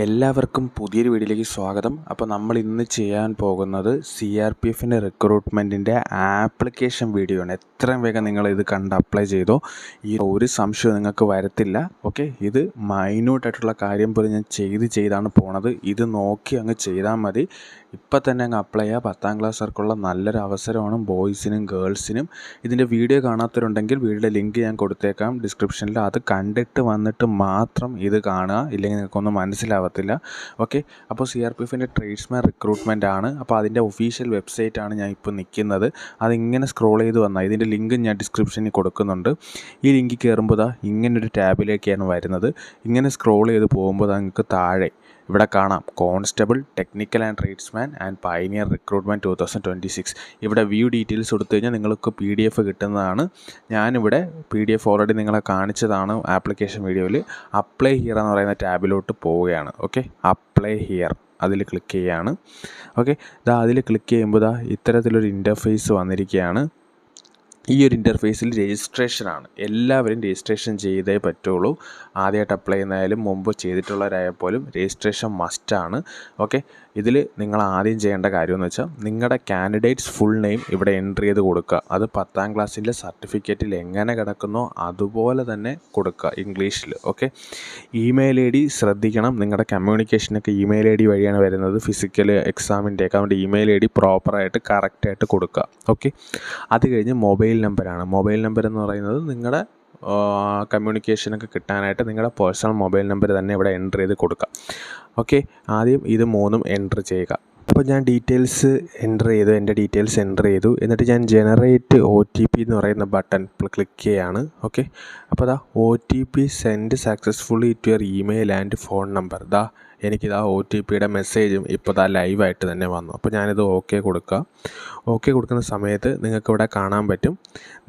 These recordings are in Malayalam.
എല്ലാവർക്കും പുതിയൊരു വീഡിയോയിലേക്ക് സ്വാഗതം. അപ്പോൾ നമ്മൾ ഇന്ന് ചെയ്യാൻ പോകുന്നത് CRPFൻ്റെ റിക്രൂട്ട്മെൻറ്റിൻ്റെ ആപ്ലിക്കേഷൻ വീഡിയോ ആണ്. എത്രയും വേഗം നിങ്ങൾ ഇത് കണ്ട് അപ്ലൈ ചെയ്തോ, ഈ ഒരു സംശയവും നിങ്ങൾക്ക് വരത്തില്ല. ഓക്കെ, ഇത് മൈന്യൂട്ടായിട്ടുള്ള കാര്യം പോലും ഞാൻ ചെയ്താണ് പോണത്. ഇത് നോക്കി അങ്ങ് ചെയ്താൽ മതി. ഇപ്പം തന്നെ അങ്ങ് അപ്ലൈ ചെയ്യുക. 10ാം ക്ലാസ്സുകാർക്കുള്ള നല്ലൊരു അവസരമാണ്, ബോയ്സിനും ഗേൾസിനും. ഇതിൻ്റെ വീഡിയോ കാണാത്തവരുണ്ടെങ്കിൽ വീഡിയോയുടെ ലിങ്ക് ഞാൻ കൊടുത്തേക്കാം ഡിസ്ക്രിപ്ഷനിൽ. അത് കണ്ടിട്ട് വന്നിട്ട് മാത്രം ഇത് കാണുക, ഇല്ലെങ്കിൽ നിങ്ങൾക്കൊന്നും മനസ്സിലാവത്തില്ല. ഓക്കെ, അപ്പോൾ CRPFൻ്റെ ട്രേഡ്സ്മാൻ റിക്രൂട്ട്മെൻ്റ് ആണ്. അപ്പോൾ അതിൻ്റെ ഒഫീഷ്യൽ വെബ്സൈറ്റാണ് ഞാൻ ഇപ്പോൾ നിൽക്കുന്നത്. അതിങ്ങനെ സ്ക്രോൾ ചെയ്ത് വന്നാൽ ഇതിൻ്റെ ലിങ്ക് ഞാൻ ഡിസ്ക്രിപ്ഷനിൽ കൊടുക്കുന്നുണ്ട്. ഈ ലിങ്കിൽ കയറുമ്പോൾ ഇങ്ങനൊരു ടാബിലേക്കാണ് വരുന്നത്. ഇങ്ങനെ സ്ക്രോൾ ചെയ്ത് പോകുമ്പോൾ നിങ്ങൾക്ക് താഴെ ഇവിടെ കാണാം constable, technical and tradesman and pioneer recruitment 2026. ഇവിടെ വ്യൂ ഡീറ്റെയിൽസ് കൊടുത്തു കഴിഞ്ഞാൽ നിങ്ങൾക്ക് PDF കിട്ടുന്നതാണ്. ഞാനിവിടെ PDF ഓൾറെഡി നിങ്ങളെ കാണിച്ചതാണ് ആപ്ലിക്കേഷൻ വീഡിയോയിൽ. അപ്ലൈ ഹിയർ എന്ന് പറയുന്ന ടാബിലോട്ട് പോവുകയാണ്. ഓക്കെ, അപ്ലൈ ഹിയർ അതിൽ ക്ലിക്ക് ചെയ്യുകയാണ്. ഓക്കെ, അതിൽ ക്ലിക്ക് ചെയ്യുമ്പോൾ ഇത്തരത്തിലൊരു ഇൻ്റർഫേസ് വന്നിരിക്കുകയാണ്. ഈ ഒരു ഇൻ്റർഫേസിൽ രജിസ്ട്രേഷനാണ്. എല്ലാവരും രജിസ്ട്രേഷൻ ചെയ്തേ പറ്റുള്ളൂ. ആദ്യമായിട്ട് അപ്ലൈ ചെയ്യുന്നതായാലും മുമ്പ് ചെയ്തിട്ടുള്ളവരായാൽ പോലും രജിസ്ട്രേഷൻ മസ്റ്റാണ്. ഓക്കെ, ഇതിൽ നിങ്ങൾ ആദ്യം ചെയ്യേണ്ട കാര്യമെന്ന് വെച്ചാൽ നിങ്ങളുടെ കാൻഡിഡേറ്റ്സ് ഫുൾ നെയിം ഇവിടെ എൻട്രി ചെയ്ത് കൊടുക്കുക. അത് 10ാം ക്ലാസ്സിൻ്റെ സർട്ടിഫിക്കറ്റിൽ എങ്ങനെ കിടക്കുന്നോ അതുപോലെ തന്നെ കൊടുക്കുക ഇംഗ്ലീഷിൽ. ഓക്കെ, ഇമെയിൽ ID ശ്രദ്ധിക്കണം. നിങ്ങളുടെ കമ്മ്യൂണിക്കേഷനൊക്കെ ഇമെയിൽ ID വഴിയാണ് വരുന്നത്, ഫിസിക്കൽ എക്സാമിൻ്റെയൊക്കെ. അതുകൊണ്ട് ഇമെയിൽ ID പ്രോപ്പറായിട്ട് കറക്റ്റായിട്ട് കൊടുക്കുക. ഓക്കെ, അത് കഴിഞ്ഞ് മൊബൈൽ നമ്പറാണ്. മൊബൈൽ നമ്പർ എന്ന് പറയുന്നത് നിങ്ങളുടെ കമ്മ്യൂണിക്കേഷനൊക്കെ കിട്ടാനായിട്ട് നിങ്ങളുടെ പേഴ്സണൽ മൊബൈൽ നമ്പർ തന്നെ ഇവിടെ എൻ്റർ ചെയ്ത് കൊടുക്കുക. ഓക്കെ, ആദ്യം ഇത് മൂന്നും എൻ്റർ ചെയ്യുക. അപ്പോൾ ഞാൻ ഡീറ്റെയിൽസ് എൻ്റർ ചെയ്തു, എൻ്റെ ഡീറ്റെയിൽസ് എൻ്റർ ചെയ്തു. എന്നിട്ട് ഞാൻ ജനറേറ്റ് OTP എന്ന് പറയുന്ന ബട്ടൺ ക്ലിക്ക് ചെയ്യുകയാണ്. ഓക്കെ, അപ്പോൾ OTP send successfully to your email and phone number. എനിക്കിതാ OTPയുടെ മെസ്സേജും ഇപ്പോൾ ലൈവായിട്ട് തന്നെ വന്നു. അപ്പോൾ ഞാനിത് ഓക്കെ കൊടുക്കുക. ഓക്കെ കൊടുക്കുന്ന സമയത്ത് നിങ്ങൾക്കിവിടെ കാണാൻ പറ്റും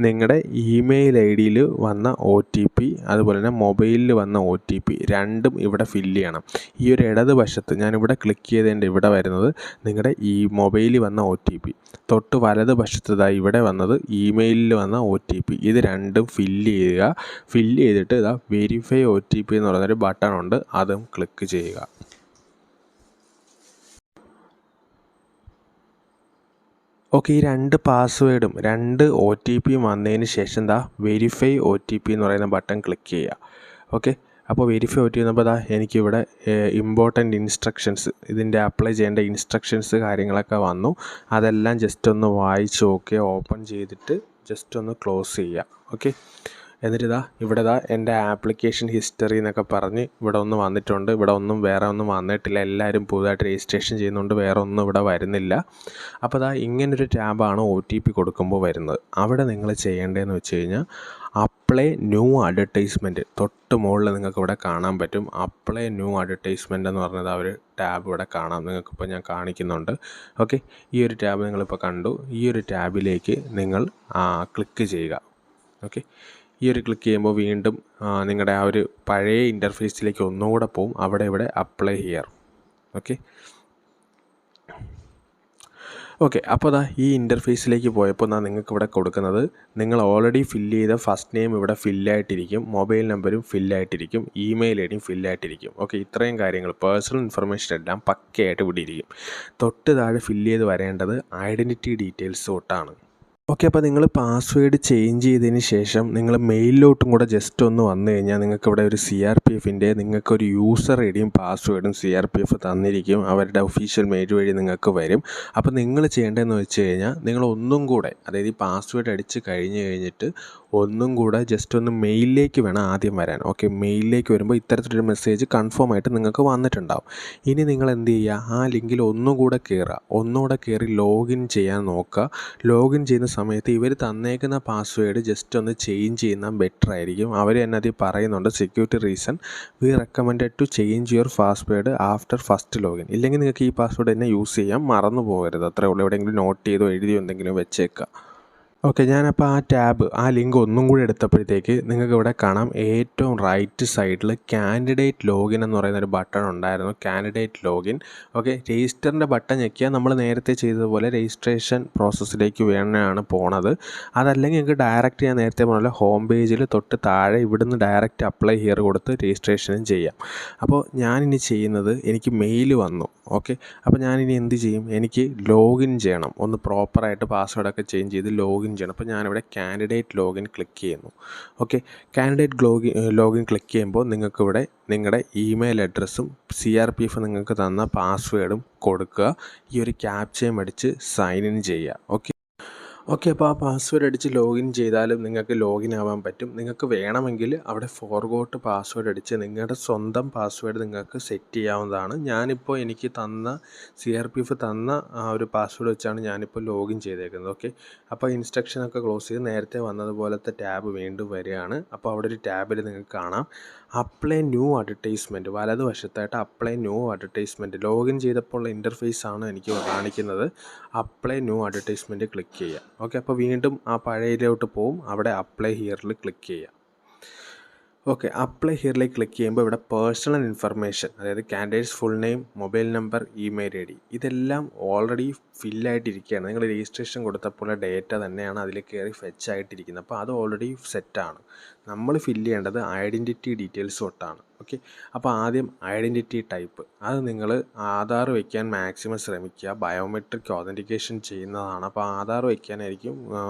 നിങ്ങളുടെ ഇമെയിൽ IDയിൽ വന്ന OTP അതുപോലെ തന്നെ മൊബൈലിൽ വന്ന OTP രണ്ടും ഇവിടെ ഫില്ല് ചെയ്യണം. ഈ ഒരു ഇടതുവശത്ത് ഞാനിവിടെ ക്ലിക്ക് ചെയ്തതിൻ്റെ ഇവിടെ വരുന്നത് നിങ്ങളുടെ ഈ മൊബൈലിൽ വന്ന OTP, തൊട്ട് വലതുവശത്ത് ഇവിടെ വന്നത് ഇമെയിലിൽ വന്ന OTP. ഇത് രണ്ടും ഫില്ല് ചെയ്യുക. ഫില്ല് ചെയ്തിട്ട് വെരിഫൈ OTP എന്ന് പറയുന്നൊരു ബട്ടൺ ഉണ്ട്, അതും ക്ലിക്ക് ചെയ്യുക. ഓക്കെ, ഈ രണ്ട് പാസ്വേഡും രണ്ട് OTP വന്നതിന് ശേഷം വെരിഫൈ OTP എന്ന് പറയുന്ന ബട്ടൺ ക്ലിക്ക് ചെയ്യുക. ഓക്കെ, അപ്പോൾ വെരിഫൈ OTP എന്നപ്പോൾ എനിക്കിവിടെ ഇമ്പോർട്ടൻ്റ് ഇൻസ്ട്രക്ഷൻസ്, ഇതിൻ്റെ അപ്ലൈ ചെയ്യേണ്ട ഇൻസ്ട്രക്ഷൻസ് കാര്യങ്ങളൊക്കെ വന്നു. അതെല്ലാം ജസ്റ്റ് ഒന്ന് വായിച്ച് ഓപ്പൺ ചെയ്തിട്ട് ജസ്റ്റ് ഒന്ന് ക്ലോസ് ചെയ്യുക. ഓക്കെ, എന്നിട്ട് ഇവിടെ എൻ്റെ ആപ്ലിക്കേഷൻ ഹിസ്റ്ററി എന്നൊക്കെ പറഞ്ഞ് ഇവിടെ ഒന്ന് വന്നിട്ടുണ്ട്. ഇവിടെ ഒന്നും വേറെ ഒന്നും വന്നിട്ടില്ല. എല്ലാവരും പുതുതായിട്ട് രജിസ്ട്രേഷൻ ചെയ്യുന്നതുകൊണ്ട് വേറെ ഒന്നും ഇവിടെ വരുന്നില്ല. അപ്പോൾ ഇങ്ങനൊരു ടാബാണ് OTP കൊടുക്കുമ്പോൾ വരുന്നത്. അവിടെ നിങ്ങൾ ചെയ്യേണ്ടതെന്ന് വെച്ച് കഴിഞ്ഞാൽ അപ്ലൈ ന്യൂ അഡ്വർടൈസ്മെൻറ്റ് തൊട്ട് മുകളിൽ നിങ്ങൾക്ക് ഇവിടെ കാണാൻ പറ്റും. അപ്ലൈ ന്യൂ അഡ്വർടൈസ്മെൻറ്റ് എന്ന് പറഞ്ഞത് ഒരു ടാബ് ഇവിടെ കാണാം. നിങ്ങൾക്കിപ്പോൾ ഞാൻ കാണിക്കുന്നുണ്ട്. ഓക്കെ, ഈ ഒരു ടാബ് നിങ്ങളിപ്പോൾ കണ്ടു. ഈ ഒരു ടാബിലേക്ക് നിങ്ങൾ ക്ലിക്ക് ചെയ്യുക. ഓക്കെ, ഈ ഒരു ക്ലിക്ക് ചെയ്യുമ്പോൾ വീണ്ടും നിങ്ങളുടെ ആ ഒരു പഴയ ഇൻ്റർഫേസിലേക്ക് ഒന്നുകൂടെ പോവും. അവിടെ ഇവിടെ അപ്ലൈ ഹിയർ. ഓക്കെ, അപ്പോൾ ഈ ഇൻ്റർഫേസിലേക്ക് പോയപ്പോൾ നിങ്ങൾക്ക് ഇവിടെ കൊടുക്കുന്നത് നിങ്ങൾ ഓൾറെഡി ഫില്ല് ചെയ്ത ഫസ്റ്റ് നെയിം ഇവിടെ ഫില്ലായിട്ടിരിക്കും, മൊബൈൽ നമ്പരും ഫില്ലായിട്ടിരിക്കും, ഇമെയിൽ IDയും ഫില്ലായിട്ടിരിക്കും. ഓക്കെ, ഇത്രയും കാര്യങ്ങൾ പേഴ്സണൽ ഇൻഫർമേഷൻ എല്ലാം പക്കയായിട്ട് ഇവിടെ ഇരിക്കും. തൊട്ട് താഴെ ഫില്ല് ചെയ്ത് വരേണ്ടത് ഐഡൻറ്റിറ്റി ഡീറ്റെയിൽസ് തൊട്ടാണ്. ഓക്കെ, അപ്പോൾ നിങ്ങൾ പാസ്വേഡ് ചേഞ്ച് ചെയ്തതിന് ശേഷം നിങ്ങൾ മെയിലിലോട്ടും കൂടെ ജസ്റ്റ് ഒന്ന് വന്നു കഴിഞ്ഞാൽ നിങ്ങൾക്ക് ഇവിടെ ഒരു CRPFൻ്റെ നിങ്ങൾക്കൊരു യൂസർ IDയും പാസ്വേഡും CRPF തന്നിരിക്കും. അവരുടെ ഒഫീഷ്യൽ മെയിൽ വഴി നിങ്ങൾക്ക് വരും. അപ്പോൾ നിങ്ങൾ ചെയ്യേണ്ടതെന്ന് വെച്ച് കഴിഞ്ഞാൽ നിങ്ങൾ ഒന്നും കൂടെ, അതായത് ഈ പാസ്വേഡ് അടിച്ച് കഴിഞ്ഞിട്ട് ഒന്നും കൂടെ ജസ്റ്റ് ഒന്ന് മെയിലിലേക്ക് വേണം ആദ്യം വരാൻ. ഓക്കെ, മെയിലിലേക്ക് വരുമ്പോൾ ഇത്തരത്തിലൊരു മെസ്സേജ് കൺഫേം ആയിട്ട് നിങ്ങൾക്ക് വന്നിട്ടുണ്ടാവും. ഇനി നിങ്ങൾ എന്ത് ചെയ്യുക, ആ ലിങ്കിൽ ഒന്നുകൂടെ കയറി ലോഗിൻ ചെയ്യാൻ നോക്കുക. ലോഗിൻ ചെയ്യുന്ന സമയത്ത് ഇവർ തന്നേക്കുന്ന പാസ്വേഡ് ജസ്റ്റ് ഒന്ന് ചേഞ്ച് ചെയ്യുന്ന ബെറ്റർ ആയിരിക്കും. അവർ തന്നെ അതിൽ പറയുന്നുണ്ട്, security reason we recommended to change your password after first login. ഇല്ലെങ്കിൽ നിങ്ങൾക്ക് ഈ പാസ്വേഡ് തന്നെ യൂസ് ചെയ്യാം, മറന്നു പോകരുത്. അത്രേ ഉള്ളൂ. എവിടെയെങ്കിലും നോട്ട് ചെയ്തോ എഴുതിയോ എന്തെങ്കിലും വെച്ചേക്കുക. ഓക്കെ, ഞാനപ്പോൾ ആ ലിങ്ക് ഒന്നും കൂടി എടുത്തപ്പോഴത്തേക്ക് നിങ്ങൾക്ക് ഇവിടെ കാണാം ഏറ്റവും റൈറ്റ് സൈഡിൽ കാൻഡിഡേറ്റ് ലോഗിൻ എന്ന് പറയുന്നൊരു ബട്ടൺ ഉണ്ടായിരുന്നു. Candidate login. ഓക്കെ, രജിസ്റ്ററിൻ്റെ ബട്ടൺ ഞെക്കിയാൽ നമ്മൾ നേരത്തെ ചെയ്തതുപോലെ രജിസ്ട്രേഷൻ പ്രോസസ്സിലേക്ക് വേണമാണ് പോണത്. അതല്ലെങ്കിൽ നിങ്ങൾക്ക് ഡയറക്റ്റ് ഞാൻ നേരത്തെ പറഞ്ഞ ഹോം പേജിൽ തൊട്ട് താഴെ ഇവിടുന്ന് ഡയറക്റ്റ് അപ്ലൈ ഹിയർ കൊടുത്ത് രജിസ്ട്രേഷനും ചെയ്യാം. അപ്പോൾ ഞാനിനി ചെയ്യുന്നത്, എനിക്ക് മെയിൽ വന്നു. ഓക്കെ, അപ്പോൾ ഞാനിനി എന്ത് ചെയ്യും, എനിക്ക് ലോഗിൻ ചെയ്യണം. ഒന്ന് പ്രോപ്പറായിട്ട് പാസ്വേഡൊക്കെ ചേഞ്ച് ചെയ്ത് ലോഗിൻ ചെയ്യണം. അപ്പോൾ ഞാനിവിടെ കാൻഡിഡേറ്റ് ലോഗിൻ ക്ലിക്ക് ചെയ്യുന്നു. ഓക്കെ, കാൻഡിഡേറ്റ് ലോഗിൻ ക്ലിക്ക് ചെയ്യുമ്പോൾ നിങ്ങൾക്കിവിടെ നിങ്ങളുടെ ഇമെയിൽ അഡ്രസ്സും CRPF നിങ്ങൾക്ക് തന്ന പാസ്വേഡും കൊടുക്കുക. ഈ ഒരു ക്യാപ്ചയും അടിച്ച് സൈൻ ഇൻ ചെയ്യുക. ഓക്കെ, അപ്പോൾ ആ പാസ്വേഡ് അടിച്ച് ലോഗിൻ ചെയ്താലും നിങ്ങൾക്ക് ലോഗിൻ ആവാൻ പറ്റും. നിങ്ങൾക്ക് വേണമെങ്കിൽ അവിടെ ഫോർഗോട്ട് പാസ്വേഡ് അടിച്ച് നിങ്ങളുടെ സ്വന്തം പാസ്വേഡ് നിങ്ങൾക്ക് സെറ്റ് ചെയ്യാവുന്നതാണ്. ഞാനിപ്പോൾ എനിക്ക് തന്ന CRPF തന്ന ആ ഒരു പാസ്വേഡ് വെച്ചാണ് ഞാനിപ്പോൾ ലോഗിൻ ചെയ്തേക്കുന്നത്. ഓക്കെ, അപ്പോൾ ഇൻസ്ട്രക്ഷനൊക്കെ ക്ലോസ് ചെയ്ത് നേരത്തെ വന്നതുപോലത്തെ ടാബ് വീണ്ടും വരികയാണ്. അപ്പോൾ അവിടെ ഒരു ടാബിൽ നിങ്ങൾക്ക് കാണാം അപ്ലൈ ന്യൂ അഡ്വർടൈസ്മെൻറ്റ്. വലതുവശത്തായിട്ട് അപ്ലൈ ന്യൂ അഡ്വർടൈസ്മെൻറ്റ്. ലോഗിൻ ചെയ്തപ്പോൾ ഇൻ്റർഫേസ് ആണ് എനിക്ക് കാണിക്കുന്നത്. അപ്ലൈ ന്യൂ അഡ്വർടൈസ്മെൻറ്റ് ക്ലിക്ക് ചെയ്യുക. ഓക്കെ, അപ്പോൾ വീണ്ടും ആ പഴയതിലോട്ട് പോവും. അവിടെ അപ്ലൈ ഹിയറിൽ ക്ലിക്ക് ചെയ്യുക. ഓക്കെ, അപ്ലൈ ഹിയറിലേക്ക് ക്ലിക്ക് ചെയ്യുമ്പോൾ ഇവിടെ പേഴ്സണൽ ഇൻഫർമേഷൻ, അതായത് candidates full name, mobile number, email ID ഇതെല്ലാം ഓൾറെഡി ഫില്ലായിട്ടിരിക്കുകയാണ്. നിങ്ങൾ രജിസ്ട്രേഷൻ കൊടുത്തപ്പോൾ ഡേറ്റ തന്നെയാണ് അതിൽ കയറി ഫെച്ച് ആയിട്ടിരിക്കുന്നത്. അപ്പോൾ അത് ഓൾറെഡി സെറ്റാണ്. നമ്മൾ ഫില്ല് ചെയ്യേണ്ടത് ഐഡൻറ്റിറ്റി ഡീറ്റെയിൽസ് തൊട്ടാണ്. ഓക്കെ, അപ്പോൾ ആദ്യം ഐഡൻറ്റിറ്റി ടൈപ്പ്, അത് നിങ്ങൾ ആധാർ വയ്ക്കാൻ മാക്സിമം ശ്രമിക്കുക. ബയോമെട്രിക് ഓതൻറ്റിക്കേഷൻ ചെയ്യുന്നതാണ്. അപ്പോൾ ആധാർ വയ്ക്കാനായിരിക്കും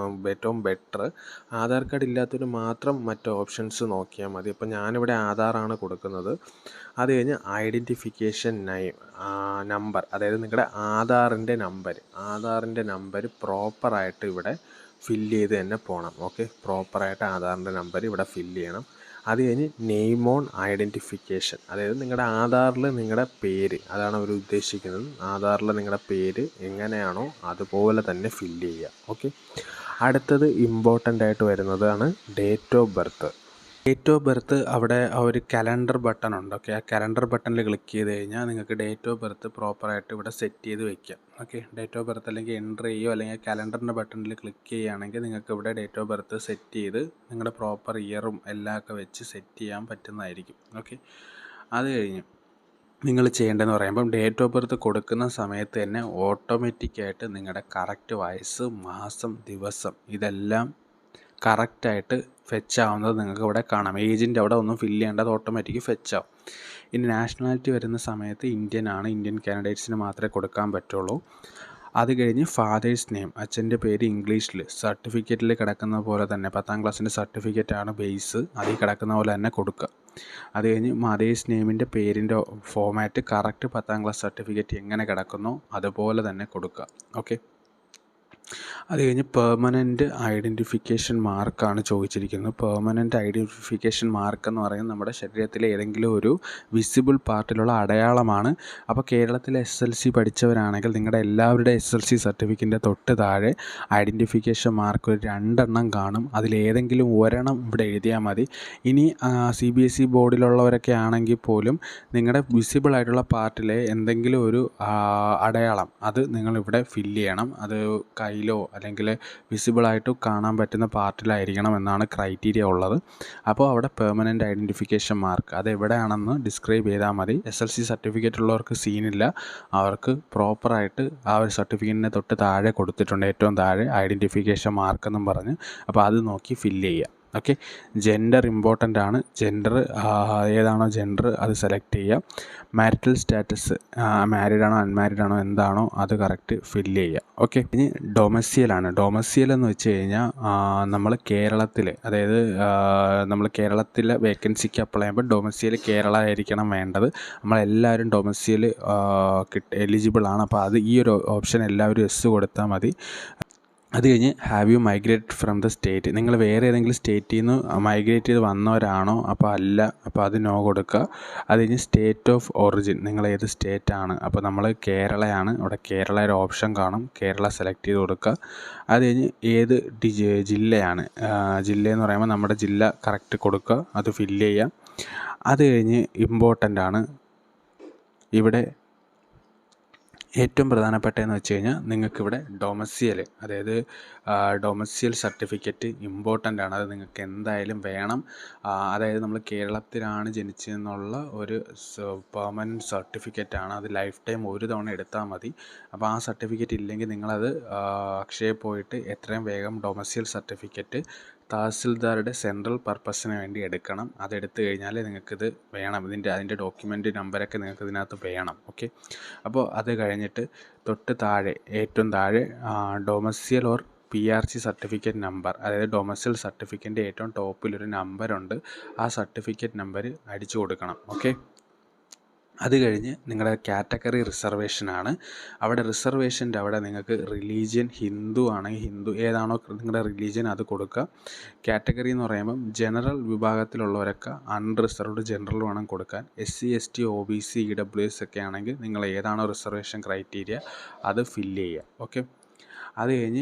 ഏറ്റവും ബെറ്റർ. ആധാർ കാർഡ് ഇല്ലാത്തവർ മാത്രം മറ്റ് ഓപ്ഷൻസ് നോക്കിയാൽ മതി. അപ്പോൾ ഞാനിവിടെ ആധാറാണ് കൊടുക്കുന്നത്. അത് കഴിഞ്ഞ് ഐഡൻറ്റിഫിക്കേഷൻ നമ്പർ, അതായത് നിങ്ങളുടെ ആധാറിൻ്റെ നമ്പർ പ്രോപ്പറായിട്ട് ഇവിടെ ഫില്ല് ചെയ്ത് തന്നെ പോകണം. ഓക്കെ, പ്രോപ്പറായിട്ട് ആധാറിൻ്റെ നമ്പർ ഇവിടെ ഫില്ല് ചെയ്യണം. അത് കഴിഞ്ഞ് നെയിം ഓൺ ഐഡൻറ്റിഫിക്കേഷൻ, അതായത് നിങ്ങളുടെ ആധാറിൽ നിങ്ങളുടെ പേര്, അതാണ് അവർ ഉദ്ദേശിക്കുന്നത്. ആധാറിൽ നിങ്ങളുടെ പേര് എങ്ങനെയാണോ അതുപോലെ തന്നെ ഫില്ല് ചെയ്യുക. ഓക്കെ, അടുത്തത് ഇമ്പോർട്ടൻ്റ് ആയിട്ട് വരുന്നതാണ് ഡേറ്റ് ഓഫ് ബർത്ത്. അവിടെ ഒരു കലണ്ടർ ബട്ടൺ ഉണ്ട്. ഓക്കെ, ആ കലണ്ടർ ബട്ടണിൽ ക്ലിക്ക് ചെയ്ത് കഴിഞ്ഞാൽ നിങ്ങൾക്ക് ഡേറ്റ് ഓഫ് ബർത്ത് പ്രോപ്പറായിട്ട് ഇവിടെ സെറ്റ് ചെയ്ത് വയ്ക്കാം. ഓക്കെ, ഡേറ്റ് ഓഫ് ബർത്ത് അല്ലെങ്കിൽ എൻ്റർ ചെയ്യുകയോ അല്ലെങ്കിൽ കലണ്ടറിൻ്റെ ബട്ടണിൽ ക്ലിക്ക് ചെയ്യുകയാണെങ്കിൽ നിങ്ങൾക്ക് ഇവിടെ ഡേറ്റ് ഓഫ് ബർത്ത് സെറ്റ് ചെയ്ത് നിങ്ങളുടെ പ്രോപ്പർ ഇയറും എല്ലാം ഒക്കെ വെച്ച് സെറ്റ് ചെയ്യാൻ പറ്റുന്നതായിരിക്കും. ഓക്കെ, അത് കഴിഞ്ഞ് നിങ്ങൾ ചെയ്യേണ്ടതെന്ന് പറയുമ്പം ഡേറ്റ് ഓഫ് ബർത്ത് കൊടുക്കുന്ന സമയത്ത് തന്നെ ഓട്ടോമാറ്റിക്കായിട്ട് നിങ്ങളുടെ കറക്റ്റ് വയസ്സ്, മാസം, ദിവസം ഇതെല്ലാം കറക്റ്റായിട്ട് ഫെച്ച് ആവുന്നത് നിങ്ങൾക്ക് ഇവിടെ കാണാം. ഏജിൻ്റെ അവിടെ ഒന്നും ഫില്ല് ചെയ്യേണ്ടത് ഓട്ടോമാറ്റിക് ഫെച്ച് ആവും. ഇനി നാഷണാലിറ്റി വരുന്ന സമയത്ത് ഇന്ത്യൻ കാൻഡിഡേറ്റ്സിന് മാത്രമേ കൊടുക്കാൻ പറ്റുള്ളൂ. അത് കഴിഞ്ഞ് ഫാദേഴ്സ് നെയിം, അച്ഛൻ്റെ പേര് ഇംഗ്ലീഷിൽ സർട്ടിഫിക്കറ്റിൽ കിടക്കുന്ന പോലെ തന്നെ, 10ാം ക്ലാസ്സിൻ്റെ സർട്ടിഫിക്കറ്റാണ് ബേസ്, അതിൽ കിടക്കുന്ന പോലെ തന്നെ കൊടുക്കുക. അത് കഴിഞ്ഞ് മദേഴ്സ് നെയിമിൻ്റെ പേരിൻ്റെ ഫോമാറ്റ് കറക്റ്റ് 10ാം ക്ലാസ് സർട്ടിഫിക്കറ്റ് എങ്ങനെ കിടക്കുന്നോ അതുപോലെ തന്നെ കൊടുക്കുക. ഓക്കെ, അത് കഴിഞ്ഞ് പെർമനൻറ്റ് ഐഡൻറ്റിഫിക്കേഷൻ മാർക്കാണ് ചോദിച്ചിരിക്കുന്നത്. പെർമനൻറ്റ് ഐഡൻറ്റിഫിക്കേഷൻ മാർക്ക് എന്ന് പറയുന്നത് നമ്മുടെ ശരീരത്തിലെ ഏതെങ്കിലും ഒരു വിസിബിൾ പാർട്ടിലുള്ള അടയാളമാണ്. അപ്പോൾ കേരളത്തിലെ SLC പഠിച്ചവരാണെങ്കിൽ നിങ്ങളുടെ എല്ലാവരുടെ SLC സർട്ടിഫിക്കറ്റിൻ്റെ തൊട്ട് താഴെ ഐഡൻറ്റിഫിക്കേഷൻ മാർക്ക് ഒരു 2 എണ്ണം കാണും. അതിലേതെങ്കിലും ഒരെണ്ണം ഇവിടെ എഴുതിയാൽ മതി. ഇനി CBSE ബോർഡിലുള്ളവരൊക്കെ ആണെങ്കിൽ പോലും നിങ്ങളുടെ വിസിബിൾ ആയിട്ടുള്ള പാർട്ടിലെ എന്തെങ്കിലും ഒരു അടയാളം അത് നിങ്ങളിവിടെ ഫില്ല് ചെയ്യണം. അത് കയ്യിലോ അല്ലെങ്കിൽ വിസിബിളായിട്ട് കാണാൻ പറ്റുന്ന പാർട്ടിലായിരിക്കണം എന്നാണ് ക്രൈറ്റീരിയ ഉള്ളത്. അപ്പോൾ അവിടെ പെർമനൻറ്റ് ഐഡൻറ്റിഫിക്കേഷൻ മാർക്ക് അത് എവിടെയാണെന്ന് ഡിസ്ക്രൈബ് ചെയ്താൽ മതി. SLC സർട്ടിഫിക്കറ്റ് ഉള്ളവർക്ക് സീനില്ല, അവർക്ക് പ്രോപ്പറായിട്ട് ആ ഒരു സർട്ടിഫിക്കറ്റിനെ തൊട്ട് താഴെ കൊടുത്തിട്ടുണ്ട്, ഏറ്റവും താഴെ ഐഡൻറ്റിഫിക്കേഷൻ മാർക്കെന്നും പറഞ്ഞ്. അപ്പോൾ അത് നോക്കി ഫില്ല് ചെയ്യുക. ഓക്കെ, ജെൻഡർ ഇമ്പോർട്ടൻ്റ് ആണ്. ഏതാണോ ജെൻഡർ അത് സെലക്ട് ചെയ്യുക. മാരിറ്റൽ സ്റ്റാറ്റസ്, മാരീഡാണോ അൺമാരീഡാണോ എന്താണോ അത് കറക്റ്റ് ഫില്ല് ചെയ്യുക. ഓക്കെ, ഇനി ഡൊമസിയൽ എന്ന് വെച്ച് കഴിഞ്ഞാൽ നമ്മൾ കേരളത്തിൽ, അതായത് നമ്മൾ കേരളത്തിലെ വേക്കൻസിക്ക് അപ്ലൈ ചെയ്യുമ്പോൾ ഡൊമസിയൽ കേരള ആയിരിക്കണം വേണ്ടത്. നമ്മളെല്ലാവരും ഡൊമസിയൽ എലിജിബിൾ ആണ്. അപ്പോൾ അത് ഈ ഒരു ഓപ്ഷൻ എല്ലാവരും yes കൊടുത്താൽ മതി. അത് കഴിഞ്ഞ് have you migrate from the state, നിങ്ങൾ വേറെ ഏതെങ്കിലും സ്റ്റേറ്റിൽ നിന്ന് മൈഗ്രേറ്റ് ചെയ്ത് വന്നവരാണോ? അപ്പോൾ അല്ല, അപ്പോൾ അത് നോ കൊടുക്കുക. അത് കഴിഞ്ഞ് സ്റ്റേറ്റ് ഓഫ് ഒറിജിൻ, നിങ്ങൾ ഏത് സ്റ്റേറ്റാണ്? അപ്പോൾ നമ്മൾ കേരളയാണ്, അവിടെ കേരള ഒരു ഓപ്ഷൻ കാണും, കേരള സെലക്ട് ചെയ്ത് കൊടുക്കുക. അത് കഴിഞ്ഞ് ഏത് ജില്ലയാണ്, ജില്ലയെന്ന് പറയുമ്പോൾ നമ്മുടെ ജില്ല കറക്റ്റ് കൊടുക്കുക, അത് ഫില്ല് ചെയ്യുക. അത് കഴിഞ്ഞ് ഇമ്പോർട്ടൻ്റ് ആണ് ഇവിടെ ഏറ്റവും പ്രധാനപ്പെട്ടതെന്ന് വെച്ച് കഴിഞ്ഞാൽ നിങ്ങൾക്കിവിടെ ഡൊമസിയൽ, അതായത് ഡൊമസിയൽ സർട്ടിഫിക്കറ്റ് ഇമ്പോർട്ടൻ്റ് ആണ്. അത് നിങ്ങൾക്ക് എന്തായാലും വേണം. അതായത് നമ്മൾ കേരളത്തിലാണ് ജനിച്ചതെന്നുള്ള ഒരു പെർമനൻറ്റ് സർട്ടിഫിക്കറ്റാണ്. അത് ലൈഫ് ടൈം ഒരു തവണ എടുത്താൽ മതി. അപ്പോൾ ആ സർട്ടിഫിക്കറ്റ് ഇല്ലെങ്കിൽ നിങ്ങളത് അക്ഷയയിൽ പോയിട്ട് എത്രയും വേഗം ഡൊമസിയൽ സർട്ടിഫിക്കറ്റ് തഹസിൽദാരുടെ സെൻട്രൽ പർപ്പസിന് വേണ്ടി എടുക്കണം. അതെടുത്തു കഴിഞ്ഞാൽ നിങ്ങൾക്കിത് വേണം. അതിൻ്റെ ഡോക്യുമെൻ്റ് നമ്പരൊക്കെ നിങ്ങൾക്ക് ഇതിനകത്ത് വേണം. ഓക്കെ, അപ്പോൾ അത് കഴിഞ്ഞിട്ട് തൊട്ട് താഴെ ഏറ്റവും താഴെ ഡൊമസിയൽ ഓർ PRC സർട്ടിഫിക്കറ്റ് നമ്പർ, അതായത് ഡൊമസിയൽ സർട്ടിഫിക്കറ്റിൻ്റെ ഏറ്റവും ടോപ്പിലൊരു നമ്പറുണ്ട്. ആ സർട്ടിഫിക്കറ്റ് നമ്പർ അടിച്ചു കൊടുക്കണം. ഓക്കെ, അത് കഴിഞ്ഞ് നിങ്ങളുടെ കാറ്റഗറി റിസർവേഷനാണ്. അവിടെ റിസർവേഷൻ്റെ അവിടെ നിങ്ങൾക്ക് റിലീജിയൻ ഹിന്ദു ആണെങ്കിൽ ഹിന്ദു ഏതാണോ നിങ്ങളുടെ റിലീജിയൻ അത് കൊടുക്കുക. കാറ്റഗറി എന്ന് പറയുമ്പം ജനറൽ വിഭാഗത്തിലുള്ളവരൊക്കെ അൺറിസർവ്ഡ് ജനറൽ വേണം കൊടുക്കാൻ. SC ST OBC EWS ഒക്കെ ആണെങ്കിൽ നിങ്ങൾ ഏതാണോ റിസർവേഷൻ ക്രൈറ്റീരിയ അത് ഫില്ല് ചെയ്യുക. ഓക്കെ, അത് കഴിഞ്ഞ്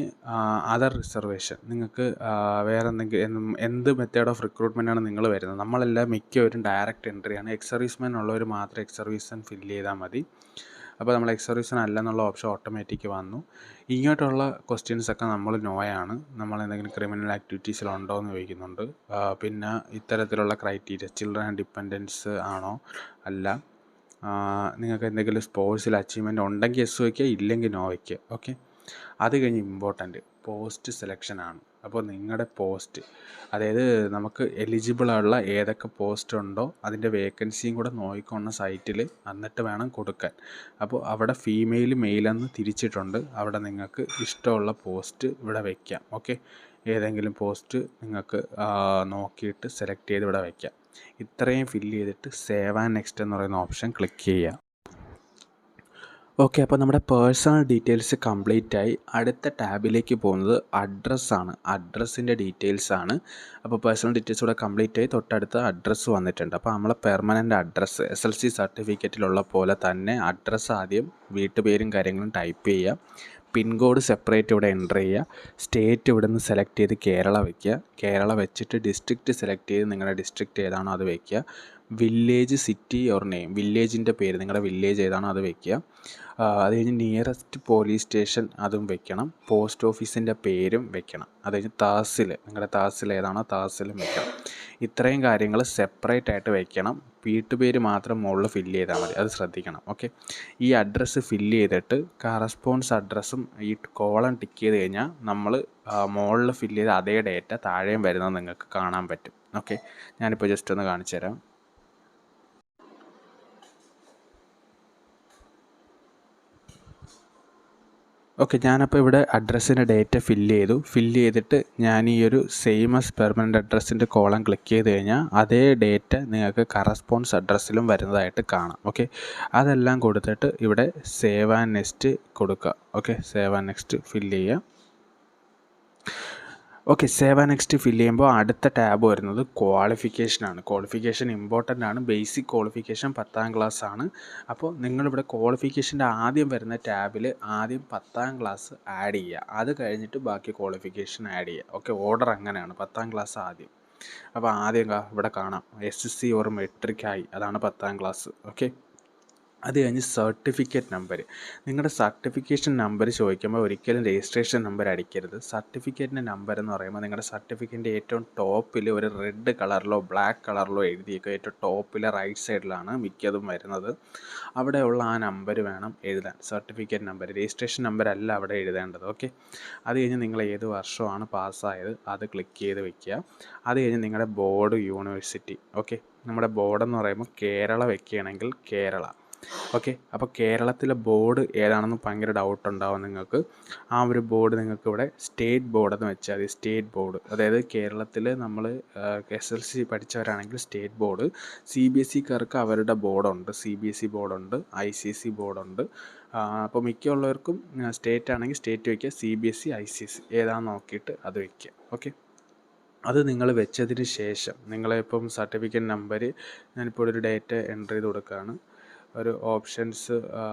അതർ റിസർവേഷൻ നിങ്ങൾക്ക് വേറെ എന്ത് മെത്തേഡ് ഓഫ് റിക്രൂട്ട്മെൻറ്റാണ് നിങ്ങൾ വരുന്നത്. നമ്മളെല്ലാം മിക്കവരും ഡയറക്റ്റ് എൻട്രിയാണ്. എക്സ് സർവീസ്മാൻ ഉള്ളവർ മാത്രം എക്സ് സർവീസൻ ഫില്ല് ചെയ്താൽ മതി. അപ്പോൾ നമ്മൾ എക്സ് സർവീസൻ അല്ലെന്നുള്ള ഓപ്ഷൻ ഓട്ടോമാറ്റിക് വന്നു. ഇങ്ങോട്ടുള്ള ക്വസ്റ്റ്യൻസൊക്കെ നമ്മൾ നോയാണ്. നമ്മൾ എന്തെങ്കിലും ക്രിമിനൽ ആക്ടിവിറ്റീസിലുണ്ടോ എന്ന് ചോദിക്കുന്നുണ്ട്. പിന്നെ ഇത്തരത്തിലുള്ള ക്രൈറ്റീരിയ ചിൽഡ്രൻ ആൻഡ് ഡിപ്പെൻഡൻസ് ആണോ, അല്ല, നിങ്ങൾക്ക് എന്തെങ്കിലും സ്പോർട്സിൽ അച്ചീവ്മെൻ്റ് ഉണ്ടെങ്കിൽ എസ് വയ്ക്കുക, ഇല്ലെങ്കിൽ നോ വയ്ക്കുക. ഓക്കെ, അത് കഴിഞ്ഞ് ഇമ്പോർട്ടൻ്റ് പോസ്റ്റ് സെലക്ഷനാണ്. അപ്പോൾ നിങ്ങളുടെ പോസ്റ്റ്, അതായത് നമുക്ക് എലിജിബിളുള്ള ഏതൊക്കെ പോസ്റ്റ് ഉണ്ടോ അതിൻ്റെ വേക്കൻസിയും കൂടെ നോക്കിക്കൊണ്ട സൈറ്റിൽ എന്നിട്ട് വേണം കൊടുക്കാൻ. അപ്പോൾ അവിടെ ഫീമെയിൽ മെയിലെന്ന് തിരിച്ചിട്ടുണ്ട്. അവിടെ നിങ്ങൾക്ക് ഇഷ്ടമുള്ള പോസ്റ്റ് ഇവിടെ വയ്ക്കാം. ഓക്കെ, ഏതെങ്കിലും പോസ്റ്റ് നിങ്ങൾക്ക് നോക്കിയിട്ട് സെലക്ട് ചെയ്ത് ഇവിടെ വയ്ക്കാം. ഇത്രയും ഫില്ല് ചെയ്തിട്ട് സേവ് ആൻഡ് നെക്സ്റ്റ് എന്ന് പറയുന്ന ഓപ്ഷൻ ക്ലിക്ക് ചെയ്യുക. ഓക്കെ, അപ്പോൾ നമ്മുടെ പേഴ്സണൽ ഡീറ്റെയിൽസ് കംപ്ലീറ്റ് ആയി. അടുത്ത ടാബിലേക്ക് പോകുന്നത് അഡ്രസ്സാണ്. അഡ്രസ്സിൻ്റെ ഡീറ്റെയിൽസാണ്. അപ്പോൾ പേഴ്സണൽ ഡീറ്റെയിൽസ് കൂടെ കംപ്ലീറ്റ് ആയി. തൊട്ടടുത്ത അഡ്രസ്സ് വന്നിട്ടുണ്ട്. അപ്പോൾ നമ്മളെ പെർമനൻ്റ് അഡ്രസ്സ് SLC സർട്ടിഫിക്കറ്റിലുള്ള പോലെ തന്നെ അഡ്രസ്സ് ആദ്യം വീട്ടുപേരും കാര്യങ്ങളും ടൈപ്പ് ചെയ്യുക. പിൻകോഡ് സെപ്പറേറ്റ് ഇവിടെ എൻ്റർ ചെയ്യുക. സ്റ്റേറ്റ് ഇവിടെ നിന്ന് സെലക്ട് ചെയ്ത് കേരള വയ്ക്കുക. കേരള വെച്ചിട്ട് ഡിസ്ട്രിക്റ്റ് സെലക്ട് ചെയ്ത് നിങ്ങളുടെ ഡിസ്ട്രിക്റ്റ് ഏതാണോ അത് വയ്ക്കുക. വില്ലേജ്, സിറ്റി ഓർ നെയിം, വില്ലേജിൻ്റെ പേര് നിങ്ങളുടെ വില്ലേജ് ഏതാണോ അത് വയ്ക്കുക. അത് കഴിഞ്ഞ് നിയറസ്റ്റ് പോലീസ് സ്റ്റേഷൻ അതും വെക്കണം. പോസ്റ്റ് ഓഫീസിൻ്റെ പേരും വെക്കണം. അത് കഴിഞ്ഞ് തഹസിൽ, നിങ്ങളുടെ തഹസിൽ ഏതാണോ തഹസിലും വെക്കണം. ഇത്രയും കാര്യങ്ങൾ സെപ്പറേറ്റ് ആയിട്ട് വെക്കണം. വീട്ടുപേര് മാത്രം മുകളിൽ ഫില്ല് ചെയ്താൽ മതി, അത് ശ്രദ്ധിക്കണം. ഓക്കെ, ഈ അഡ്രസ്സ് ഫില്ല് ചെയ്തിട്ട് കറസ്പോൺസ് അഡ്രസ്സും ഈ കോളം ടിക്ക് ചെയ്ത് കഴിഞ്ഞാൽ നമ്മൾ മുകളിൽ ഫില്ല് ചെയ്ത അതേ ഡേറ്റ താഴെയും വരുന്നത് നിങ്ങൾക്ക് കാണാൻ പറ്റും. ഓക്കെ, ഞാനിപ്പോൾ ജസ്റ്റ് ഒന്ന് കാണിച്ചു തരാം. ഓക്കെ, ഞാനപ്പോൾ ഇവിടെ അഡ്രസ്സിൻ്റെ ഡേറ്റ ഫില്ല് ചെയ്തിട്ട് ഞാൻ ഈ ഒരു സെയിം ആസ് പെർമനൻ്റ് അഡ്രസ്സിൻ്റെ കോളം ക്ലിക്ക് ചെയ്ത് കഴിഞ്ഞാൽ അതേ ഡേറ്റ നിങ്ങൾക്ക് കറസ്പോൺസ് അഡ്രസ്സിലും വരുന്നതായിട്ട് കാണാം. ഓക്കെ, അതെല്ലാം കൊടുത്തിട്ട് ഇവിടെ സേവ് ആൻഡ് നെക്സ്റ്റ് കൊടുക്കുക. Okay, save and next fill ചെയ്യുക. Okay, save and next fill ചെയ്യുമ്പോൾ അടുത്ത ടാബ് വരുന്നത് ക്വാളിഫിക്കേഷനാണ്. ക്വാളിഫിക്കേഷൻ ഇമ്പോർട്ടൻ്റ് ആണ്. ബേസിക് ക്വാളിഫിക്കേഷൻ 10ാം ക്ലാസ് ആണ്. അപ്പോൾ നിങ്ങളിവിടെ ക്വാളിഫിക്കേഷൻ്റെ ആദ്യം വരുന്ന ടാബിൽ ആദ്യം 10ാം ക്ലാസ് ആഡ് ചെയ്യുക. അത് കഴിഞ്ഞിട്ട് ബാക്കി ക്വാളിഫിക്കേഷൻ ആഡ് ചെയ്യുക. ഓക്കെ, ഓർഡർ അങ്ങനെയാണ്. 10ാം ക്ലാസ് ആദ്യം. അപ്പോൾ ആദ്യം ഇവിടെ കാണാം SSC ഓർ മെട്രിക് ആയി, അതാണ് 10ാം ക്ലാസ്. ഓക്കെ, അത് കഴിഞ്ഞ് സർട്ടിഫിക്കറ്റ് നമ്പർ. നിങ്ങളുടെ സർട്ടിഫിക്കേഷൻ നമ്പർ ചോദിക്കുമ്പോൾ ഒരിക്കലും രജിസ്ട്രേഷൻ നമ്പർ അടിക്കരുത്. സർട്ടിഫിക്കറ്റിൻ്റെ നമ്പർ എന്ന് പറയുമ്പോൾ നിങ്ങളുടെ സർട്ടിഫിക്കറ്റിൻ്റെ ഏറ്റവും ടോപ്പിൽ ഒരു റെഡ് കളറിലോ ബ്ലാക്ക് കളറിലോ എഴുതിയേക്കുക. ഏറ്റവും ടോപ്പിലെ റൈറ്റ് സൈഡിലാണ് മിക്കതും വരുന്നത്. അവിടെയുള്ള ആ നമ്പർ വേണം എഴുതാൻ. സർട്ടിഫിക്കറ്റ് നമ്പർ, രജിസ്ട്രേഷൻ നമ്പർ അല്ല അവിടെ എഴുതേണ്ടത്. ഓക്കെ, അത് കഴിഞ്ഞ് നിങ്ങൾ ഏത് വർഷമാണ് പാസ്സായത് അത് ക്ലിക്ക് ചെയ്ത് വയ്ക്കുക. അത് കഴിഞ്ഞ് നിങ്ങളുടെ ബോർഡ്, യൂണിവേഴ്സിറ്റി. ഓക്കെ, നമ്മുടെ ബോർഡെന്ന് പറയുമ്പോൾ കേരള വയ്ക്കുകയാണെങ്കിൽ കേരള. ഓക്കെ, അപ്പോൾ കേരളത്തിലെ ബോർഡ് ഏതാണെന്ന് ഭയങ്കര ഡൗട്ട് ഉണ്ടാവും നിങ്ങൾക്ക്. ആ ഒരു ബോർഡ് നിങ്ങൾക്ക് ഇവിടെ സ്റ്റേറ്റ് ബോർഡെന്ന് വെച്ചാൽ മതി. സ്റ്റേറ്റ് ബോർഡ്, അതായത് കേരളത്തിൽ നമ്മൾ SLC പഠിച്ചവരാണെങ്കിൽ സ്റ്റേറ്റ് ബോർഡ്. CBSEക്കാർക്ക് അവരുടെ ബോർഡുണ്ട്. CBSE ബോർഡുണ്ട്, ICC ബോർഡുണ്ട്. അപ്പോൾ മിക്കുള്ളവർക്കും സ്റ്റേറ്റ് ആണെങ്കിൽ സ്റ്റേറ്റ് വയ്ക്കുക, CBSE ICC ഏതാണെന്ന് നോക്കിയിട്ട് അത് വയ്ക്കുക. ഓക്കെ, അത് നിങ്ങൾ വെച്ചതിന് ശേഷം നിങ്ങളിപ്പം സർട്ടിഫിക്കറ്റ് നമ്പർ ഞാനിപ്പോൾ ഒരു ഡേറ്റ എൻ്റർ ചെയ്ത് കൊടുക്കുകയാണ്. ഒരു ഓപ്ഷൻസ്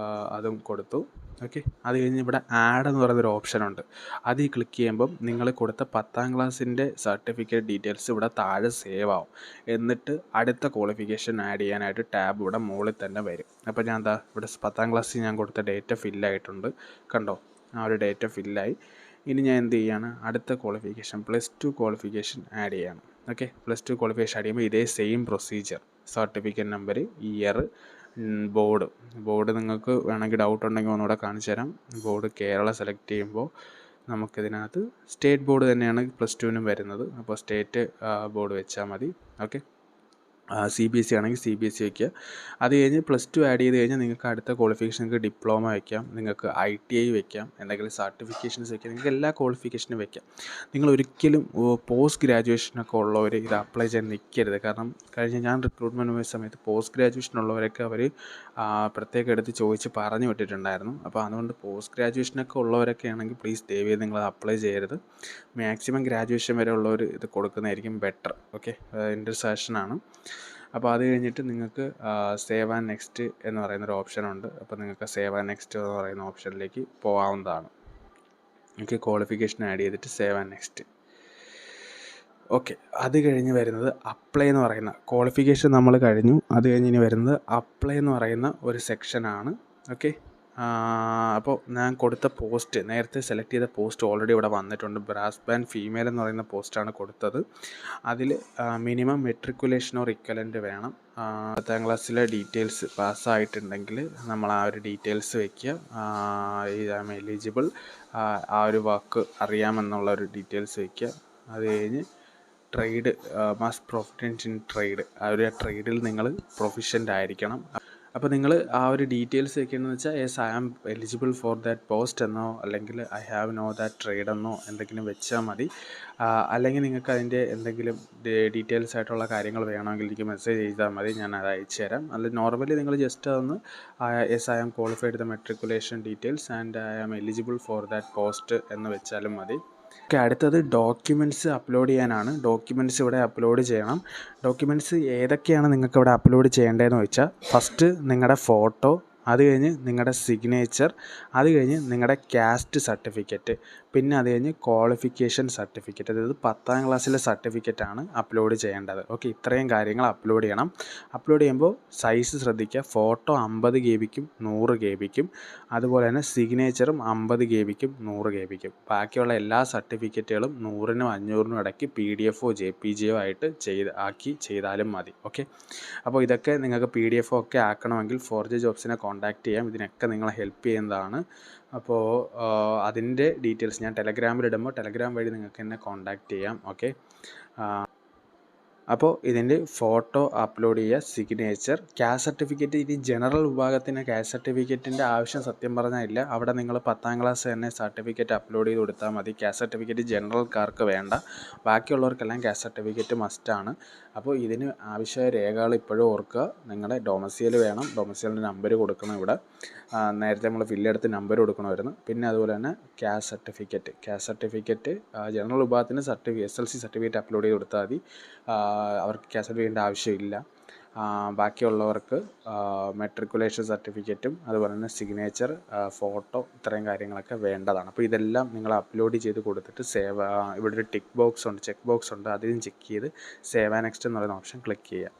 അതും കൊടുത്തു. ഓക്കെ, അത് കഴിഞ്ഞ് ഇവിടെ ആഡ് എന്ന് പറയുന്നൊരു ഓപ്ഷനുണ്ട്. അതിൽ ക്ലിക്ക് ചെയ്യുമ്പം നിങ്ങൾ കൊടുത്ത 10ാം ക്ലാസ്സിൻ്റെ സർട്ടിഫിക്കറ്റ് ഡീറ്റെയിൽസ് ഇവിടെ താഴെ സേവ് ആവും. എന്നിട്ട് അടുത്ത ക്വാളിഫിക്കേഷൻ ആഡ് ചെയ്യാനായിട്ട് ടാബ് ഇവിടെ മുകളിൽ തന്നെ വരും. അപ്പോൾ ഞാൻ എന്താ ഇവിടെ 10ാം ക്ലാസ്സിൽ ഞാൻ കൊടുത്ത ഡേറ്റ ഫില്ലായിട്ടുണ്ട്, കണ്ടോ, ആ ഒരു ഡേറ്റ ഫില്ലായി. ഇനി ഞാൻ എന്ത് ചെയ്യാണ്, അടുത്ത ക്വാളിഫിക്കേഷൻ +2 ക്വാളിഫിക്കേഷൻ ആഡ് ചെയ്യണം. ഓക്കെ, +2 ക്വാളിഫിക്കേഷൻ ആഡ് ചെയ്യുമ്പോൾ ഇതേ same procedure, certificate number, year, board നിങ്ങൾക്ക് വേണമെങ്കിൽ ഡൗട്ട് ഉണ്ടെങ്കിൽ ഒന്നുകൂടെ കാണിച്ചു തരാം. ബോർഡ് കേരള സെലക്ട് ചെയ്യുമ്പോൾ നമുക്കിതിനകത്ത് സ്റ്റേറ്റ് ബോർഡ് തന്നെയാണ് +2നും വരുന്നത്. അപ്പോൾ സ്റ്റേറ്റ് ബോർഡ് വെച്ചാൽ മതി. ഓക്കെ, CBSE ആണെങ്കിൽ CBSE വയ്ക്കുക. അത് കഴിഞ്ഞ് +2 ആഡ് ചെയ്ത് കഴിഞ്ഞാൽ നിങ്ങൾക്ക് അടുത്ത ക്വാളിഫിക്കേഷൻ, നിങ്ങൾക്ക് ഡിപ്ലോമ വയ്ക്കാം, നിങ്ങൾക്ക് ITI വയ്ക്കാം, എന്തെങ്കിലും സർട്ടിഫിക്കേഷൻസ് വയ്ക്കാം, നിങ്ങൾക്ക് എല്ലാ ക്വാളിഫിക്കേഷനും വയ്ക്കാം. നിങ്ങൾ ഒരിക്കലും പോസ്റ്റ് ഗ്രാജുവേഷനൊക്കെ ഉള്ളവർ ഇത് അപ്ലൈ ചെയ്യാൻ നിൽക്കരുത്. കാരണം ഞാൻ റിക്രൂട്ട്മെൻറ്റ് പോയ സമയത്ത് പോസ്റ്റ് ഗ്രാജുവേഷൻ ഉള്ളവരൊക്കെ അവർ പ്രത്യേകം എടുത്ത് ചോദിച്ച് പറഞ്ഞു വിട്ടിട്ടുണ്ടായിരുന്നു. അപ്പോൾ അതുകൊണ്ട് പോസ്റ്റ് ഗ്രാജുവേഷനൊക്കെ ഉള്ളവരൊക്കെ ആണെങ്കിൽ പ്ലീസ് ദയവേത് നിങ്ങൾ അപ്ലൈ ചെയ്യരുത്. മാക്സിമം ഗ്രാജുവേഷൻ വരെ ഉള്ളവർ ഇത് കൊടുക്കുന്നതായിരിക്കും ബെറ്റർ. ഓക്കെ, എൻ്റെ ഒരു സജഷനാണ്. അപ്പോൾ അത് കഴിഞ്ഞിട്ട് നിങ്ങൾക്ക് സേവ് ആൻഡ് നെക്സ്റ്റ് എന്ന് പറയുന്നൊരു ഓപ്ഷനുണ്ട്. അപ്പോൾ നിങ്ങൾക്ക് സേവ് ആൻഡ് നെക്സ്റ്റ് എന്ന് പറയുന്ന ഓപ്ഷനിലേക്ക് പോകാവുന്നതാണ്. ഓക്കെ, ക്വാളിഫിക്കേഷൻ ആഡ് ചെയ്തിട്ട് സേവ് ആൻഡ് നെക്സ്റ്റ്. ഓക്കെ, അത് കഴിഞ്ഞ് വരുന്നത് അപ്ലൈ എന്ന് പറയുന്ന ക്വാളിഫിക്കേഷൻ നമ്മൾ കഴിഞ്ഞു. അത് കഴിഞ്ഞ് ഇനി വരുന്നത് അപ്ലൈ എന്ന് പറയുന്ന ഒരു സെക്ഷനാണ്. ഓക്കെ, അപ്പോൾ ഞാൻ കൊടുത്ത പോസ്റ്റ്, നേരത്തെ സെലക്ട് ചെയ്ത പോസ്റ്റ് ഓൾറെഡി ഇവിടെ വന്നിട്ടുണ്ട്. ബ്രാസ് ബാൻഡ് ഫീമെയിൽ എന്ന് പറയുന്ന പോസ്റ്റാണ് കൊടുത്തത്. അതിൽ മിനിമം മെട്രിക്കുലേഷനോ ഇക്വലൻ്റ് വേണം. 10ാം ക്ലാസ്സിലെ ഡീറ്റെയിൽസ് പാസ്സായിട്ടുണ്ടെങ്കിൽ നമ്മൾ ആ ഒരു ഡീറ്റെയിൽസ് വയ്ക്കുക. ഐ ആം എലിജിബിൾ, ആ ഒരു വാക്ക് അറിയാമെന്നുള്ള ഒരു ഡീറ്റെയിൽസ് വയ്ക്കുക. അത് കഴിഞ്ഞ് trade, must proficient in trade, ആ ഒരു ട്രേഡിൽ നിങ്ങൾ പ്രൊഫിഷ്യൻ്റ് ആയിരിക്കണം. അപ്പോൾ നിങ്ങൾ ആ ഒരു ഡീറ്റെയിൽസ് വെക്കുകയെന്ന് വെച്ചാൽ yes I am eligible for that post എന്നോ അല്ലെങ്കിൽ I have no that trade എന്നോ എന്തെങ്കിലും വെച്ചാൽ മതി. അല്ലെങ്കിൽ നിങ്ങൾക്ക് അതിൻ്റെ എന്തെങ്കിലും ഡീറ്റെയിൽസ് ആയിട്ടുള്ള കാര്യങ്ങൾ വേണമെങ്കിൽ എനിക്ക് മെസ്സേജ് ചെയ്താൽ മതി, ഞാൻ അത് അയച്ചു തരാം. അല്ല, നോർമലി നിങ്ങൾ ജസ്റ്റ് അതൊന്ന് yes I am qualified the matriculation details and I am eligible for that post എന്ന് വെച്ചാലും മതി. ഓക്കെ, അടുത്തത് ഡോക്യുമെൻറ്റ്സ് അപ്ലോഡ് ചെയ്യാനാണ്. ഡോക്യുമെൻറ്റ്സ് ഇവിടെ അപ്ലോഡ് ചെയ്യണം. ഡോക്യുമെൻറ്റ്സ് ഏതൊക്കെയാണ് നിങ്ങൾക്ക് ഇവിടെ അപ്ലോഡ് ചെയ്യേണ്ടതെന്ന് വെച്ചാൽ, ഫസ്റ്റ് നിങ്ങളുടെ ഫോട്ടോ, അത് കഴിഞ്ഞ് നിങ്ങളുടെ സിഗ്നേച്ചർ, അത് കഴിഞ്ഞ് നിങ്ങളുടെ കാസ്റ്റ് സർട്ടിഫിക്കറ്റ്, പിന്നെ അത് കഴിഞ്ഞ് ക്വാളിഫിക്കേഷൻ സർട്ടിഫിക്കറ്റ്, അതായത് 10ാം ക്ലാസ്സിലെ സർട്ടിഫിക്കറ്റാണ് അപ്ലോഡ് ചെയ്യേണ്ടത്. ഓക്കെ, ഇത്രയും കാര്യങ്ങൾ അപ്ലോഡ് ചെയ്യണം. അപ്ലോഡ് ചെയ്യുമ്പോൾ സൈസ് ശ്രദ്ധിക്കുക. ഫോട്ടോ 50 GB-ക്കും 100 GB-ക്കും, അതുപോലെ തന്നെ സിഗ്നേച്ചറും 50 GB-ക്കും 100 GB-ക്കും. ബാക്കിയുള്ള എല്ലാ സർട്ടിഫിക്കറ്റുകളും 100-നും 500-നും ഇടയ്ക്ക് PDF JPG ആയിട്ട് ചെയ്താലും മതി. ഓക്കെ, അപ്പോൾ ഇതൊക്കെ നിങ്ങൾക്ക് PDF ഒക്കെ ആക്കണമെങ്കിൽ 4G ജോബ്സിനെ കോൺടാക്റ്റ് ചെയ്യാം. ഇതിനൊക്കെ നിങ്ങളെ ഹെൽപ്പ് ചെയ്യുന്നതാണ്. അപ്പോൾ അതിൻ്റെ ഡീറ്റെയിൽസ് ഞാൻ ടെലഗ്രാമിലിടുമ്പോൾ ടെലഗ്രാം വഴി നിങ്ങൾക്ക് എന്നെ കോൺടാക്റ്റ് ചെയ്യാം. ഓക്കെ, അപ്പോൾ ഇതിൻ്റെ ഫോട്ടോ അപ്ലോഡ് ചെയ്യുക, സിഗ്നേച്ചർ, കാസ്റ്റ് സർട്ടിഫിക്കറ്റ്. ഇനി ജനറൽ വിഭാഗത്തിന് കാസ്റ്റ് സർട്ടിഫിക്കറ്റിൻ്റെ ആവശ്യം സത്യം പറഞ്ഞാൽ ഇല്ല. അവിടെ നിങ്ങൾ 10ാം ക്ലാസ് തന്നെ സർട്ടിഫിക്കറ്റ് അപ്ലോഡ് ചെയ്ത് കൊടുത്താൽ മതി. കാസ്റ്റ് സർട്ടിഫിക്കറ്റ് ജനറൽക്കാർക്ക് വേണ്ട, ബാക്കിയുള്ളവർക്കെല്ലാം കാസ്റ്റ് സർട്ടിഫിക്കറ്റ് മസ്റ്റാണ്. അപ്പോൾ ഇതിന് ആവശ്യമായ രേഖകൾ ഇപ്പോഴും ഓർക്കുക. നിങ്ങളുടെ ഡൊമസൈൽ വേണം, ഡൊമസൈലിൻ്റെ നമ്പർ കൊടുക്കണം ഇവിടെ. നേരത്തെ നമ്മൾ ഫില്ലെടുത്ത് നമ്പർ കൊടുക്കണമായിരുന്നു. പിന്നെ അതുപോലെ തന്നെ കാസ്റ്റ് സർട്ടിഫിക്കറ്റ് ജനറൽ വിഭാഗത്തിന് SLC സർട്ടിഫിക്കറ്റ് അപ്ലോഡ് ചെയ്ത് കൊടുത്താൽ മതി. അവർക്ക് കാസ്റ്റ് സർട്ടിഫിക്കറ്റിൻ്റെ ആവശ്യമില്ല. ബാക്കിയുള്ളവർക്ക് മെട്രിക്കുലേഷൻ സർട്ടിഫിക്കറ്റും അതുപോലെ തന്നെ സിഗ്നേച്ചർ, ഫോട്ടോ, ഇത്രയും കാര്യങ്ങളൊക്കെ വേണ്ടതാണ്. അപ്പോൾ ഇതെല്ലാം നിങ്ങൾ അപ്ലോഡ് ചെയ്ത് കൊടുത്തിട്ട് ഇവിടെ ഒരു ചെക്ക് ബോക്സ് ഉണ്ട്, അതിലും ചെക്ക് ചെയ്ത് സേവ് ആൻഡ് നെക്സ്റ്റ് എന്ന് പറയുന്ന ഓപ്ഷൻ ക്ലിക്ക് ചെയ്യുക.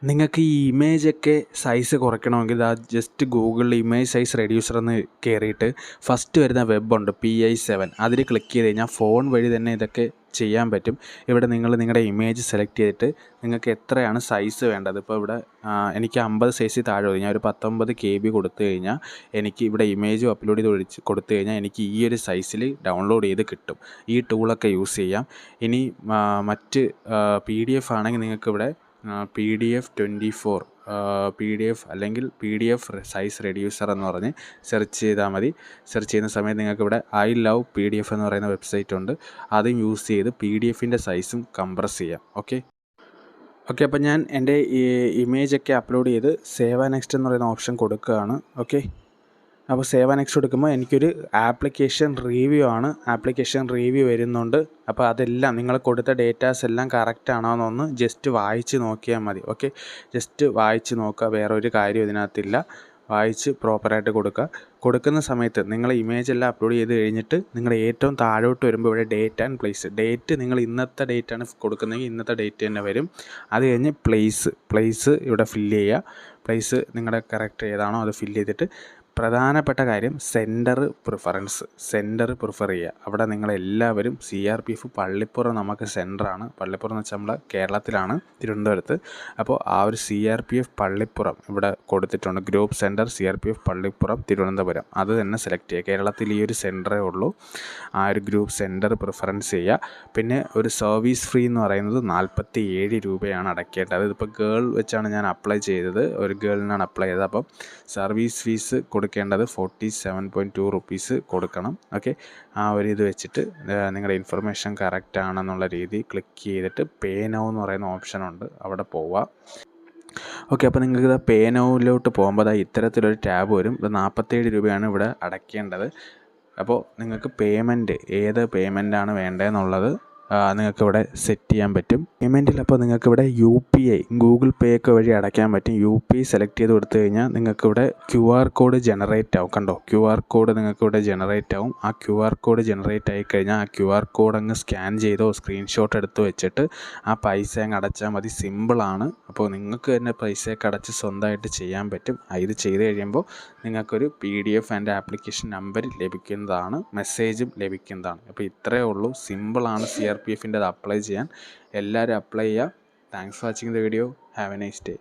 നിങ്ങൾക്ക് ഈ ഇമേജൊക്കെ സൈസ് കുറയ്ക്കണമെങ്കിൽ ജസ്റ്റ് ഗൂഗിളിൽ ഇമേജ് സൈസ് റെഡ്യൂസർ എന്ന് കയറിയിട്ട് ഫസ്റ്റ് വരുന്ന വെബുണ്ട് PI7, അതിൽ ക്ലിക്ക് ചെയ്ത് കഴിഞ്ഞാൽ ഫോൺ വഴി തന്നെ ഇതൊക്കെ ചെയ്യാൻ പറ്റും. ഇവിടെ നിങ്ങൾ നിങ്ങളുടെ ഇമേജ് സെലക്ട് ചെയ്തിട്ട് നിങ്ങൾക്ക് എത്രയാണ് സൈസ് വേണ്ടത്. ഇപ്പോൾ ഇവിടെ എനിക്ക് 50 സൈസിൽ താഴെ മതി. ഞാൻ ഒരു 19 KB കൊടുത്തു കഴിഞ്ഞാൽ എനിക്ക് ഇവിടെ ഇമേജ് അപ്ലോഡ് ചെയ്ത് കൊടുത്തു കഴിഞ്ഞാൽ എനിക്ക് ഈ ഒരു സൈസിൽ ഡൗൺലോഡ് ചെയ്ത് കിട്ടും. ഈ ടൂളൊക്കെ യൂസ് ചെയ്യാം. ഇനി മറ്റ് PDF ആണെങ്കിൽ നിങ്ങൾക്കിവിടെ PDF 24 PDF അല്ലെങ്കിൽ PDF സൈസ് റെഡ്യൂസർ എന്ന് പറഞ്ഞ് സെർച്ച് ചെയ്താൽ മതി. സെർച്ച് ചെയ്യുന്ന സമയത്ത് നിങ്ങൾക്ക് ഇവിടെ I love PDF എന്ന് പറയുന്ന വെബ്സൈറ്റ് ഉണ്ട്, അതും യൂസ് ചെയ്ത് PDFൻ്റെ സൈസും കംപ്രസ് ചെയ്യാം. ഓക്കെ, അപ്പോൾ ഞാൻ എൻ്റെ ഈ ഇമേജൊക്കെ അപ്ലോഡ് ചെയ്ത് സേവ് ആൻഡ് നെക്സ്റ്റ് എന്ന് പറയുന്ന ഓപ്ഷൻ കൊടുക്കുകയാണ്. ഓക്കെ, അപ്പോൾ സേവ് ആൻഡ് നെക്സ്റ്റ് കൊടുക്കുമ്പോൾ എനിക്കൊരു ആപ്ലിക്കേഷൻ റിവ്യൂ വരുന്നുണ്ട്. അപ്പോൾ അതെല്ലാം നിങ്ങൾ കൊടുത്ത ഡേറ്റാസ് എല്ലാം കറക്റ്റ് ആണോ എന്നൊന്ന് ജസ്റ്റ് വായിച്ച് നോക്കിയാൽ മതി. ഓക്കെ, ജസ്റ്റ് വായിച്ച് നോക്കുക, വേറെ ഒരു കാര്യം ഇതിനകത്തില്ല. വായിച്ച് പ്രോപ്പറായിട്ട് കൊടുക്കുന്ന സമയത്ത് നിങ്ങൾ ഇമേജ് എല്ലാം അപ്ലോഡ് ചെയ്ത് കഴിഞ്ഞിട്ട് നിങ്ങൾ ഏറ്റവും താഴോട്ട് വരുമ്പോൾ ഇവിടെ ഡേറ്റ് ആൻഡ് പ്ലേസ്, ഡേറ്റ് നിങ്ങൾ ഇന്നത്തെ ഡേറ്റാണ് കൊടുക്കുന്നതെങ്കിൽ ഇന്നത്തെ ഡേറ്റ് തന്നെ വരും. അത് കഴിഞ്ഞ് പ്ലേസ് ഇവിടെ ഫില്ല് ചെയ്യുക. പ്ലേസ് നിങ്ങളുടെ കറക്റ്റ് ഏതാണോ അത് ഫില്ല് ചെയ്തിട്ട് പ്രധാനപ്പെട്ട കാര്യം സെൻറ്റർ പ്രിഫർ ചെയ്യുക. അവിടെ നിങ്ങളെല്ലാവരും CRPF പള്ളിപ്പുറം നമുക്ക് സെൻറ്ററാണ്. പള്ളിപ്പുറം എന്ന് വെച്ചാൽ നമ്മൾ കേരളത്തിലാണ്, തിരുവനന്തപുരത്ത്. അപ്പോൾ ആ ഒരു CRPF പള്ളിപ്പുറം ഇവിടെ കൊടുത്തിട്ടുണ്ട്. Group centre CRPF Pallippuram Thiruvananthapuram, അത് തന്നെ സെലക്ട് ചെയ്യുക. കേരളത്തിൽ ഈ ഒരു സെൻറ്ററേ ഉള്ളൂ. ആ ഒരു ഗ്രൂപ്പ് സെൻറ്റർ പ്രിഫറൻസ് ചെയ്യുക. പിന്നെ ഒരു സർവീസ് ഫീ എന്ന് പറയുന്നത് 47 രൂപയാണ് അടയ്ക്കേണ്ടത്. ഇതിപ്പോൾ ഗേൾ വെച്ചാണ് ഞാൻ അപ്ലൈ ചെയ്തത്, ഒരു ഗേളിനാണ് അപ്ലൈ ചെയ്തത്. അപ്പം സർവീസ് ഫീസ് കൊടുക്കേണ്ടത് 47.2 റുപ്പീസ് കൊടുക്കണം. ഓക്കെ, ആ ഒരു ഇത് വെച്ചിട്ട് നിങ്ങളുടെ ഇൻഫർമേഷൻ കറക്റ്റ് ആണെന്നുള്ള രീതി ക്ലിക്ക് ചെയ്തിട്ട് പേ നൗ എന്ന് പറയുന്ന ഓപ്ഷനുണ്ട്, അവിടെ പോവുക. ഓക്കെ, അപ്പോൾ നിങ്ങൾക്ക് പേ നൗവിലോട്ട് പോകുമ്പോൾ ഇത്തരത്തിലൊരു ടാബ് വരും. ഇത് 47 രൂപയാണ് ഇവിടെ അടയ്ക്കേണ്ടത്. അപ്പോൾ നിങ്ങൾക്ക് ഏത് പേയ്മെൻറ്റാണ് വേണ്ടതെന്നുള്ളത് നിങ്ങൾക്കിവിടെ സെറ്റ് ചെയ്യാൻ പറ്റും. പേയ്മെൻറ്റിൽ അപ്പോൾ നിങ്ങൾക്കിവിടെ UPI, ഗൂഗിൾ പേ ഒക്കെ വഴി അടയ്ക്കാൻ പറ്റും. UPI സെലക്ട് ചെയ്ത് കൊടുത്തു കഴിഞ്ഞാൽ നിങ്ങൾക്കിവിടെ QR കോഡ് ജനറേറ്റ് ആവും. കണ്ടോ, QR കോഡ് നിങ്ങൾക്കിവിടെ ജനറേറ്റ് ആവും. ആ QR കോഡ് ജനറേറ്റ് ആയി കഴിഞ്ഞാൽ ആ QR കോഡ് അങ്ങ് സ്കാൻ ചെയ്തോ സ്ക്രീൻഷോട്ട് എടുത്ത് വെച്ചിട്ട് ആ പൈസ അങ്ങ് അടച്ചാൽ മതി. സിമ്പിളാണ്. അപ്പോൾ നിങ്ങൾക്ക് തന്നെ പൈസയൊക്കെ അടച്ച് സ്വന്തമായിട്ട് ചെയ്യാൻ പറ്റും. ഇത് ചെയ്ത് കഴിയുമ്പോൾ നിങ്ങൾക്കൊരു PDF ആൻഡ് ആപ്ലിക്കേഷൻ നമ്പർ ലഭിക്കുന്നതാണ്, മെസ്സേജും ലഭിക്കുന്നതാണ്. അപ്പോൾ ഇത്രയേ ഉള്ളൂ, സിമ്പിളാണ് CRPFൻ്റെ അത് അപ്ലൈ ചെയ്യാൻ. എല്ലാവരും അപ്ലൈ ചെയ്യുക. Thanks for watching the video. Have A nice day.